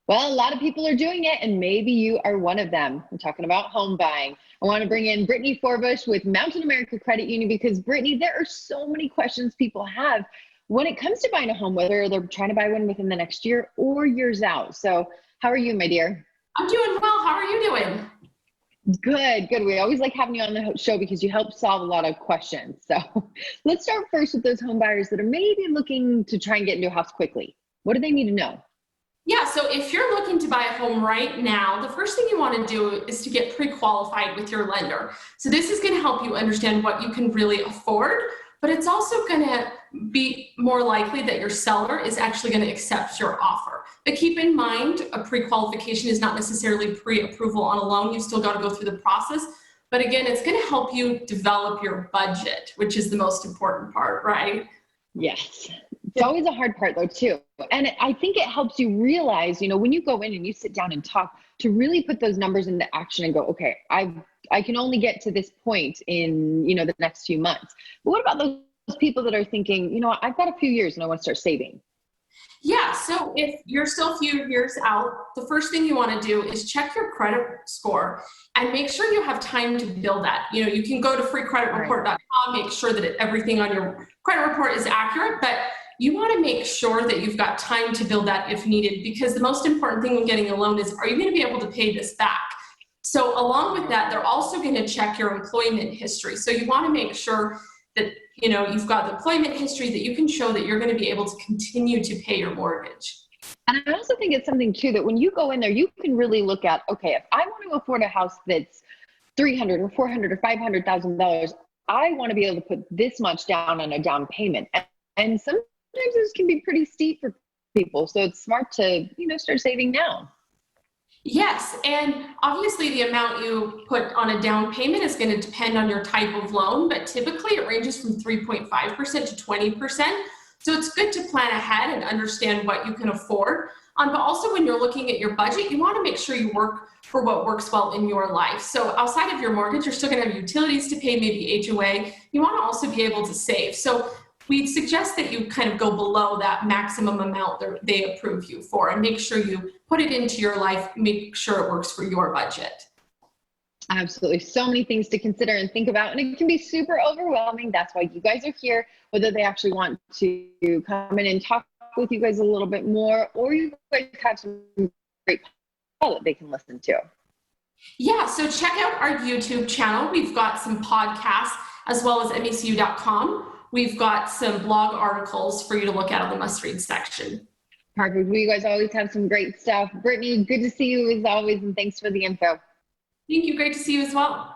Well, a lot of people are doing it, and maybe you are one of them. We're talking about home buying. I want to bring in Brittany Forbush with Mountain America Credit Union because, Brittany, there are so many questions people have when it comes to buying a home, whether they're trying to buy one within the next year or years out. So how are you, my dear? I'm doing well. How are you doing? Good, good. We always like having you on the show because you help solve a lot of questions. So let's start first with those home buyers that are maybe looking to try and get into a house quickly. What do they need to know? Yeah, so if you're looking to buy a home right now, the first thing you want to do is to get pre-qualified with your lender. So this is going to help you understand what you can really afford, but it's also going to be more likely that your seller is actually going to accept your offer. But keep in mind, a pre-qualification is not necessarily pre-approval on a loan. You still got to go through the process. But again, it's going to help you develop your budget, which is the most important part, right? Yes. It's always a hard part though too. And I think it helps you realize, when you go in and you sit down and talk, to really put those numbers into action and go, okay, I can only get to this point in, the next few months. But what about those people that are thinking, I've got a few years and I want to start saving? Yeah, so if you're still a few years out, the first thing you want to do is check your credit score and make sure you have time to build that. You can go to freecreditreport.com, make sure that everything on your credit report is accurate, but you want to make sure that you've got time to build that if needed, because the most important thing when getting a loan is, are you going to be able to pay this back? So along with that, they're also going to check your employment history. So you want to make sure that you've got the employment history that you can show that you're going to be able to continue to pay your mortgage. And I also think it's something too that when you go in there, you can really look at, okay, if I want to afford a house that's $300,000 or $400,000 or $500,000, I want to be able to put this much down on a down payment. And sometimes this can be pretty steep for people, so it's smart to start saving now. Yes, and obviously the amount you put on a down payment is going to depend on your type of loan, but typically it ranges from 3.5% to 20%. So it's good to plan ahead and understand what you can afford. But also when you're looking at your budget, you want to make sure you work for what works well in your life. So outside of your mortgage, you're still going to have utilities to pay, maybe HOA. You want to also be able to save. So we'd suggest that you kind of go below that maximum amount that they approve you for and make sure you put it into your life, make sure it works for your budget. Absolutely. So many things to consider and think about, and it can be super overwhelming. That's why you guys are here, whether they actually want to come in and talk with you guys a little bit more, or you guys have some great that they can listen to. Yeah, so check out our YouTube channel. We've got some podcasts as well as mecu.com. We've got some blog articles for you to look at on the must-read section. Perfect. You guys always have some great stuff. Brittany, good to see you as always, and thanks for the info. Thank you. Great to see you as well.